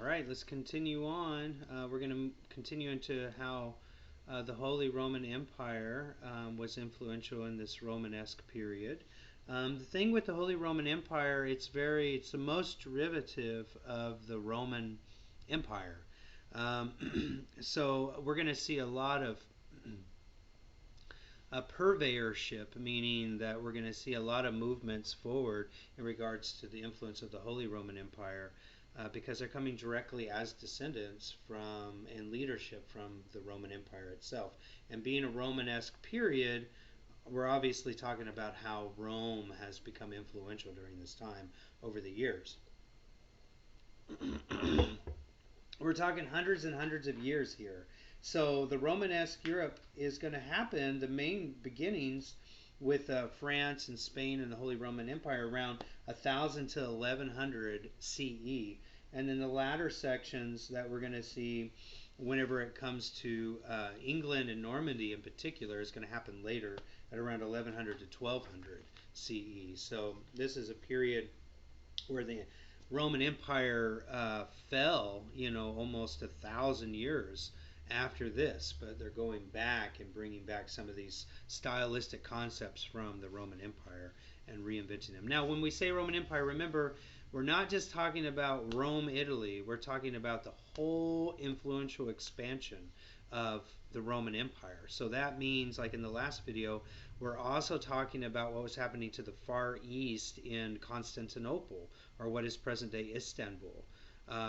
All right, let's continue on. We're going to continue into how the Holy Roman Empire was influential in this Romanesque period. The thing with the Holy Roman Empire, it's the most derivative of the Roman Empire. So we're going to see a lot of purveyorship, meaning that we're going to see a lot of movements forward in regards to the influence of the Holy Roman Empire, because they're coming directly as descendants from and leadership from the Roman Empire itself. And being a Romanesque period, we're obviously talking about how Rome has become influential during this time over the years. We're talking hundreds and hundreds of years here. So the Romanesque Europe is going to happen, the main beginnings with France and Spain and the Holy Roman Empire around 1000 to 1100 CE. And then the latter sections that we're going to see whenever it comes to England and Normandy in particular is going to happen later at around 1100 to 1200 CE. So this is a period where the Roman Empire fell, almost 1,000 years after this, but they're going back and bringing back some of these stylistic concepts from the Roman Empire and reinventing them. Now, when we say Roman Empire, remember, we're not just talking about Rome, Italy. We're talking about the whole influential expansion of the Roman Empire. So that means, like in the last video, we're also talking about what was happening to the Far East in Constantinople, or what is present-day Istanbul,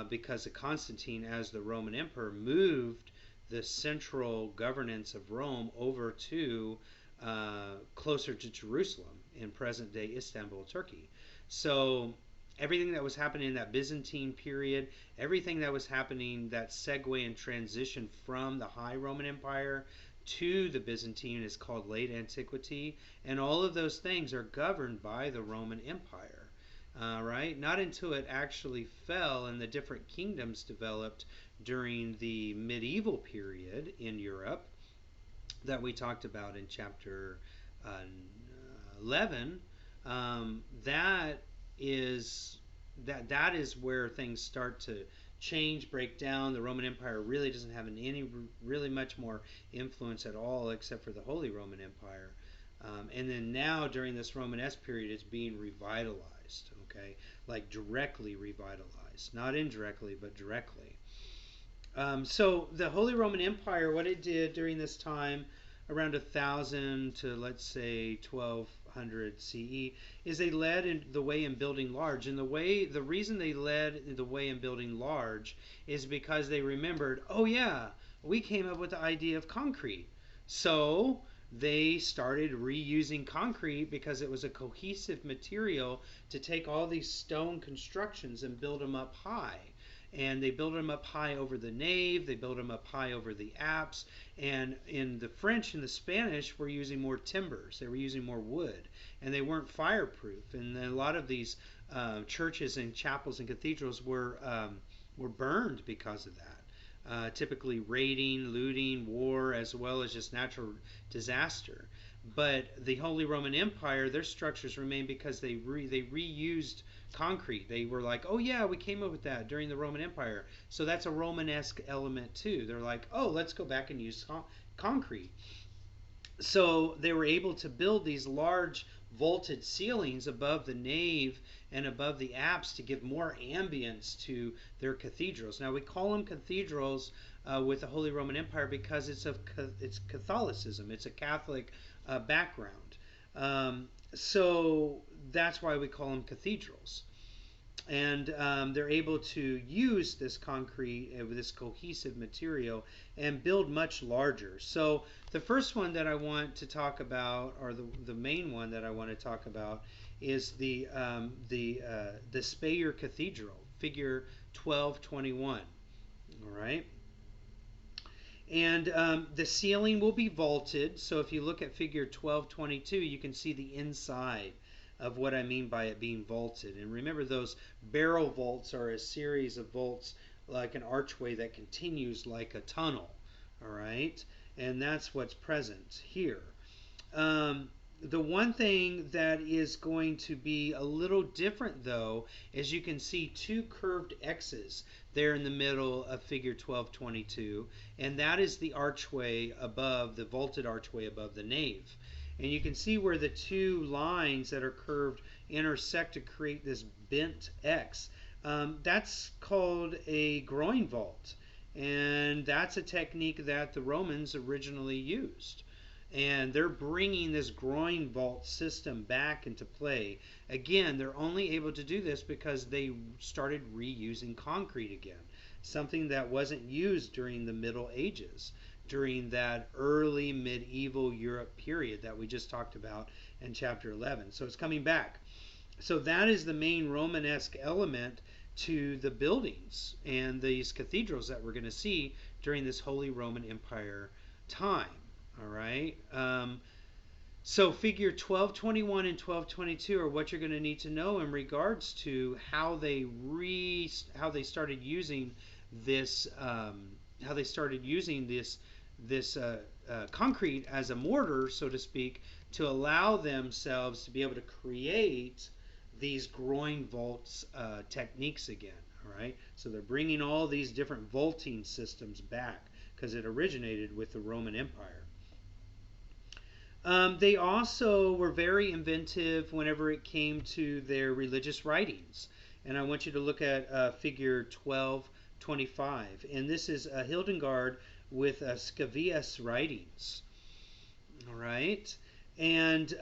because of Constantine, as the Roman Emperor, moved the central governance of Rome over to closer to Jerusalem in present-day Istanbul, Turkey. So everything that was happening in that Byzantine period, everything that was happening, that segue and transition from the High Roman Empire to the Byzantine, is called late antiquity, and all of those things are governed by the Roman Empire. Right? Not until it actually fell and the different kingdoms developed during the medieval period in Europe that we talked about in chapter 11. That is where things start to change, break down. The Roman Empire really doesn't have any really much more influence at all, except for the Holy Roman Empire. And then now during this Romanesque period, it's being revitalized, okay? Like directly revitalized. Not indirectly, but directly. So the Holy Roman Empire, what it did during this time, around 1000 to, let's say, 1200 CE, is they led in the way in building large. And the reason they led the way in building large is because they remembered, oh yeah, we came up with the idea of concrete. So they started reusing concrete because it was a cohesive material to take all these stone constructions and build them up high. And they built them up high over the nave, they built them up high over the apse, and in the French and the Spanish were using more timbers, they were using more wood, and they weren't fireproof. And a lot of these churches and chapels and cathedrals were burned because of that. Typically raiding, looting, war, as well as just natural disaster. But the Holy Roman Empire, their structures remain because they reused concrete. They were like, oh yeah, we came up with that during the Roman Empire. So that's a Romanesque element too. They're like, oh, let's go back and use concrete. So they were able to build these large vaulted ceilings above the nave and above the apse to give more ambience to their cathedrals. Now we call them cathedrals with the Holy Roman Empire because it's Catholicism. It's a Catholic background. So that's why we call them cathedrals. And they're able to use this concrete, this cohesive material, and build much larger. So the first one that I want to talk about, or the main one that I want to talk about, is the Speyer Cathedral, figure 1221. All right. And the ceiling will be vaulted. So if you look at figure 1222, you can see the inside of what I mean by it being vaulted. And remember, those barrel vaults are a series of vaults like an archway that continues like a tunnel. All right. And that's what's present here. The one thing that is going to be a little different, though, is you can see two curved X's there in the middle of figure 1222, and that is the archway above, the vaulted archway above the nave. And you can see where the two lines that are curved intersect to create this bent X. That's called a groin vault, and that's a technique that the Romans originally used. And they're bringing this groin vault system back into play. Again, they're only able to do this because they started reusing concrete again, something that wasn't used during the Middle Ages, during that early medieval Europe period that we just talked about in chapter 11. So it's coming back. So that is the main Romanesque element to the buildings and these cathedrals that we're going to see during this Holy Roman Empire time. All right. So figure 1221 and 1222 are what you're going to need to know in regards to how they started using this concrete as a mortar, so to speak, to allow themselves to be able to create these groin vaults techniques again. All right. So they're bringing all these different vaulting systems back because it originated with the Roman Empire. They also were very inventive whenever it came to their religious writings. And I want you to look at figure 1225. And this is a Hildegard with Scavius writings. All right. And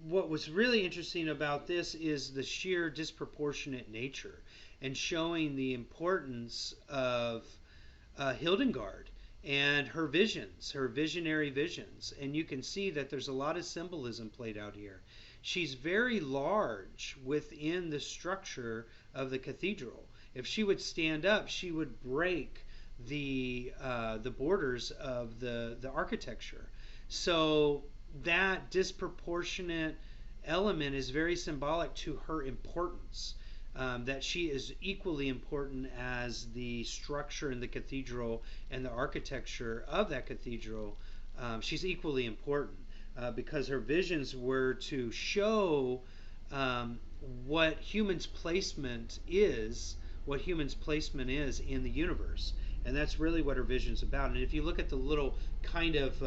what was really interesting about this is the sheer disproportionate nature and showing the importance of Hildegard and her visions, her visionary visions. And you can see that there's a lot of symbolism played out here. She's very large within the structure of the cathedral. If she would stand up, she would break the borders of the architecture. So that disproportionate element is very symbolic to her importance. That she is equally important as the structure in the cathedral and the architecture of that cathedral. She's equally important because her visions were to show what humans' placement is, in the universe. And that's really what her vision's about. And if you look at the little kind of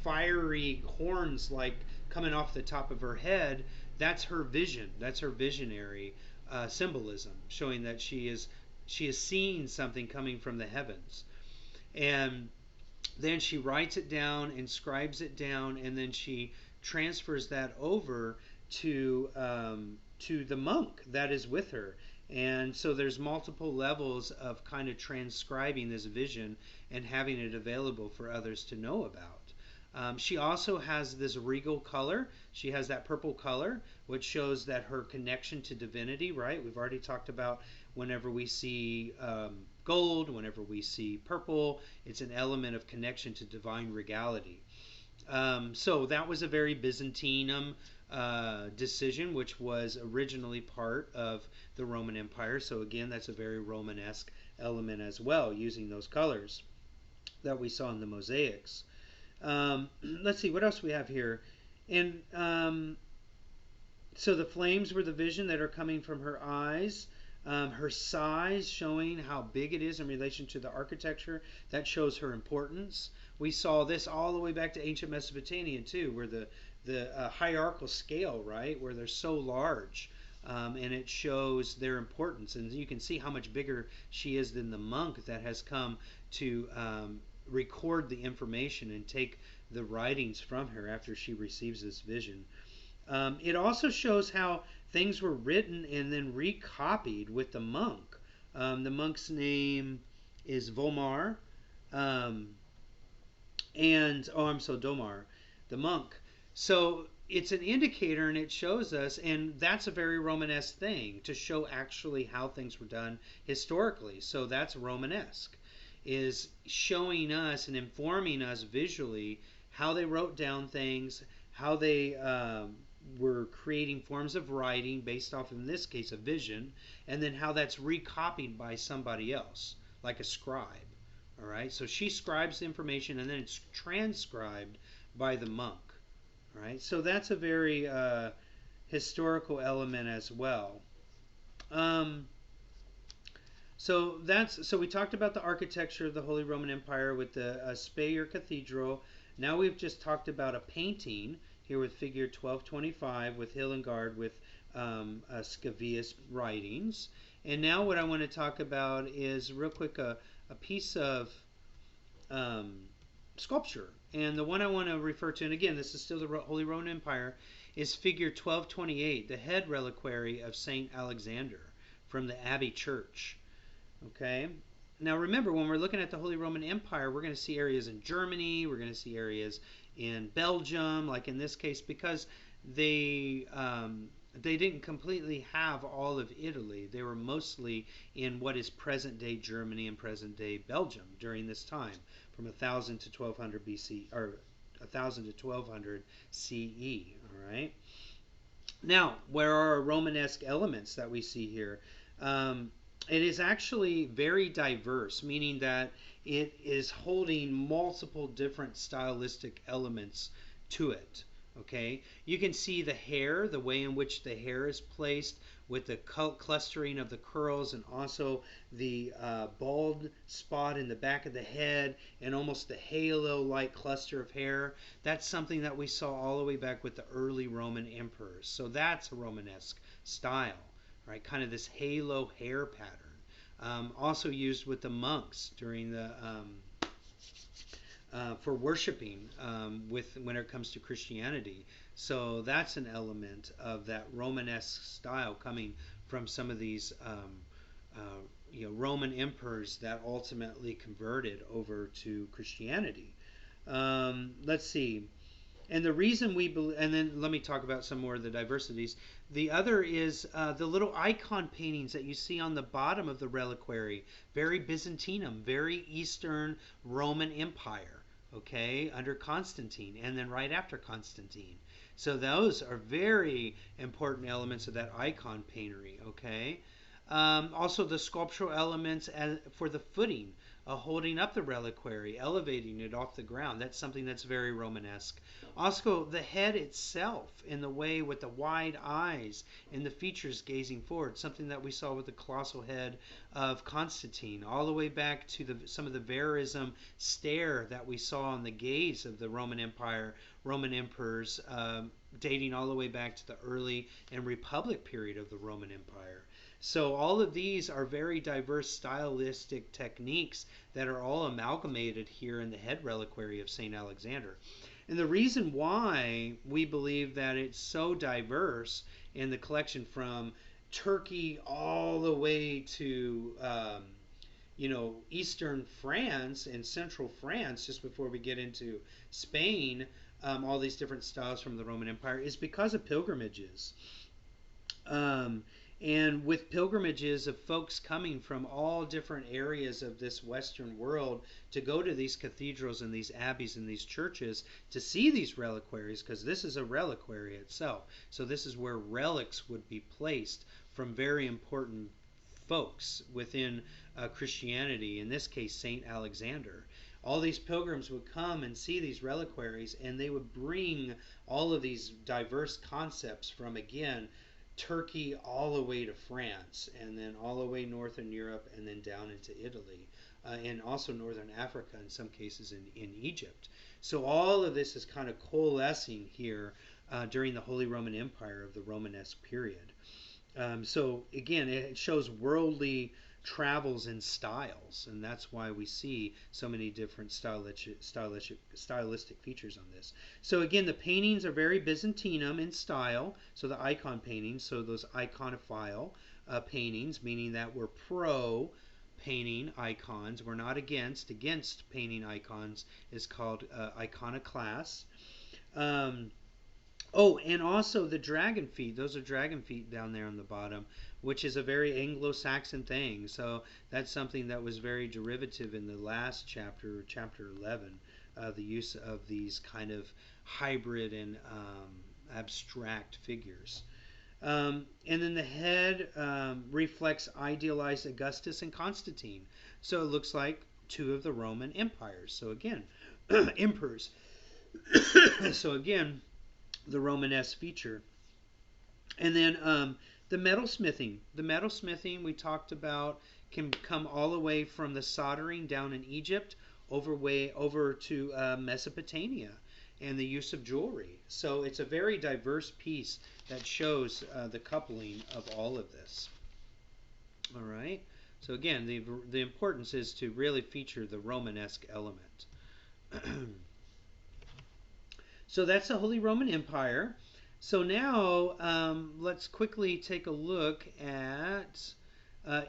fiery horns like coming off the top of her head, that's her vision. That's her visionary symbolism, showing that she is seeing something coming from the heavens. And then she writes it down, inscribes it down, and then she transfers that over to the monk that is with her. And so there's multiple levels of kind of transcribing this vision and having it available for others to know about. She also has this regal color. She has that purple color, which shows that her connection to divinity, right? We've already talked about whenever we see gold, whenever we see purple, it's an element of connection to divine regality. So that was a very Byzantinum decision, which was originally part of the Roman Empire. So again, that's a very Romanesque element as well, using those colors that we saw in the mosaics. Let's see what else we have here. And so the flames were the vision that are coming from her eyes. Her size, showing how big it is in relation to the architecture, that shows her importance. We saw this all the way back to ancient Mesopotamia too, where the hierarchical scale, right, where they're so large, and it shows their importance. And you can see how much bigger she is than the monk that has come to record the information and take the writings from her after she receives this vision. It also shows how things were written and then recopied with the monk. The monk's name is Volmar, Domar, the monk. So it's an indicator, and it shows us, and that's a very Romanesque thing, to show actually how things were done historically. So that's Romanesque, is showing us and informing us visually how they wrote down things, how they were creating forms of writing based off, in this case, a vision, and then how that's recopied by somebody else, like a scribe. All right, so she scribes the information and then it's transcribed by the monk. Right? So that's a very historical element as well. Um, so we talked about the architecture of the Holy Roman Empire with the Speyer Cathedral. Now we've just talked about a painting here with figure 1225 with Hildegard with Scavius writings. And now what I want to talk about is real quick a piece of um, sculpture. And the one I want to refer to, and again, this is still the Holy Roman Empire, is figure 1228, the head reliquary of Saint Alexander from the Abbey Church. Okay. Now remember, when we're looking at the Holy Roman Empire, we're going to see areas in Germany, we're going to see areas in Belgium, like in this case, because they didn't completely have all of Italy. They were mostly in what is present day Germany and present day Belgium during this time, from 1000 to 1200 BC, or 1000 to 1200 CE. All right. Now, where are Romanesque elements that we see here? It is actually very diverse, meaning that it is holding multiple different stylistic elements to it. Okay, you can see the hair, the way in which the hair is placed, with the clustering of the curls, and also the bald spot in the back of the head, and almost the halo-like cluster of hair. That's something that we saw all the way back with the early Roman emperors. So that's a Romanesque style, right? Kind of this halo hair pattern. Also used with the monks during the for worshiping with when it comes to Christianity. So that's an element of that Romanesque style coming from some of these Roman emperors that ultimately converted over to Christianity. Let's see. And the reason we believe, and then let me talk about some more of the diversities. The other is the little icon paintings that you see on the bottom of the reliquary. Very Byzantinum, very Eastern Roman Empire, okay, under Constantine, and then right after Constantine. So those are very important elements of that icon paintery, okay. Also the sculptural elements for the footing, holding up the reliquary, elevating it off the ground. That's something that's very Romanesque. Also, the head itself, in the way with the wide eyes and the features gazing forward, something that we saw with the colossal head of Constantine, all the way back to some of the verism stare that we saw in the gaze of the Roman Empire, Roman emperors, dating all the way back to the early and Republic period of the Roman Empire. So all of these are very diverse stylistic techniques that are all amalgamated here in the head reliquary of St. Alexander. And the reason why we believe that it's so diverse in the collection, from Turkey all the way to eastern France and central France, just before we get into Spain, all these different styles from the Roman Empire, is because of pilgrimages. And with pilgrimages of folks coming from all different areas of this Western world to go to these cathedrals and these abbeys and these churches to see these reliquaries, because this is a reliquary itself. So this is where relics would be placed from very important folks within Christianity, in this case, St. Alexander. All these pilgrims would come and see these reliquaries, and they would bring all of these diverse concepts from, again, Turkey all the way to France, and then all the way northern Europe, and then down into Italy, and also northern Africa in some cases in Egypt. So all of this is kind of coalescing here during the Holy Roman Empire of the Romanesque period. So again, it shows worldly travels and styles, and that's why we see so many different stylistic features on this. So again, the paintings are very Byzantinum in style, so the icon paintings, so those iconophile paintings, meaning that we're pro painting icons, we're not against painting icons, is called iconoclast. Oh, and also the dragon feet. Those are dragon feet down there on the bottom, which is a very Anglo-Saxon thing. So that's something that was very derivative in the last chapter, chapter 11, the use of these kind of hybrid and abstract figures. And then the head reflects idealized Augustus and Constantine. So it looks like two of the Roman empires. So again, emperors. So again, the Romanesque feature. And then the metalsmithing. The metalsmithing we talked about can come all the way from the soldering down in Egypt over to Mesopotamia and the use of jewelry. So it's a very diverse piece that shows the coupling of all of this. All right. So again, the importance is to really feature the Romanesque element. So that's the Holy Roman Empire. So now let's quickly take a look at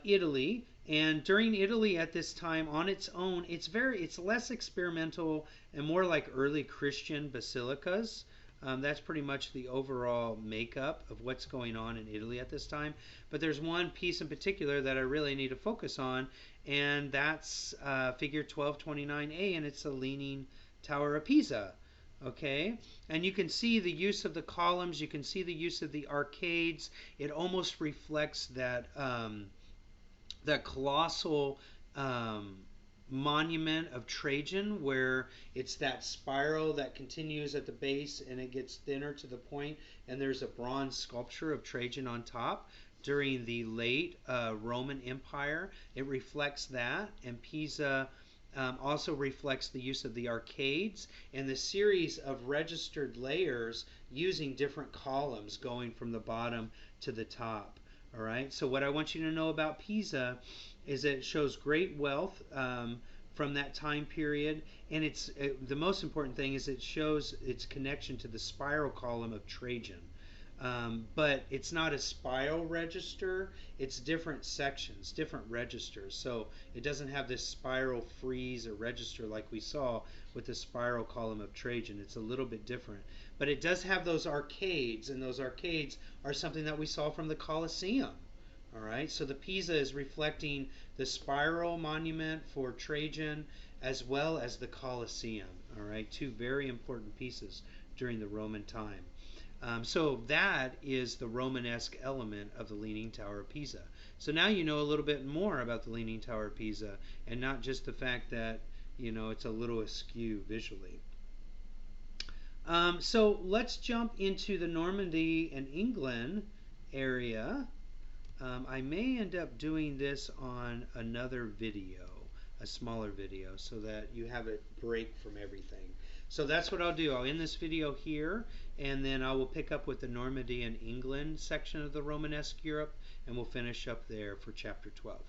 Italy. And during Italy at this time, on its own, it's less experimental and more like early Christian basilicas. That's pretty much the overall makeup of what's going on in Italy at this time. But there's one piece in particular that I really need to focus on, and that's figure 1229A, and it's the Leaning Tower of Pisa. Okay, and you can see the use of the columns, you can see the use of the arcades. It almost reflects that colossal monument of Trajan, where it's that spiral that continues at the base and it gets thinner to the point, and there's a bronze sculpture of Trajan on top during the late Roman Empire. It reflects that, and Pisa also reflects the use of the arcades and the series of registered layers using different columns going from the bottom to the top. All right, so what I want you to know about Pisa is that it shows great wealth from that time period, and the most important thing is it shows its connection to the spiral column of Trajan. But it's not a spiral register, it's different sections, different registers. So it doesn't have this spiral frieze or register like we saw with the spiral column of Trajan. It's a little bit different. But it does have those arcades, and those arcades are something that we saw from the Colosseum. All right, so the Pisa is reflecting the spiral monument for Trajan as well as the Colosseum. All right, two very important pieces during the Roman time. So that is the Romanesque element of the Leaning Tower of Pisa. So now you know a little bit more about the Leaning Tower of Pisa, and not just the fact that it's a little askew visually. So let's jump into the Normandy and England area. I may end up doing this on another video, a smaller video, so that you have a break from everything. So that's what I'll do. I'll end this video here, and then I will pick up with the Normandy and England section of the Romanesque Europe, and we'll finish up there for chapter 12.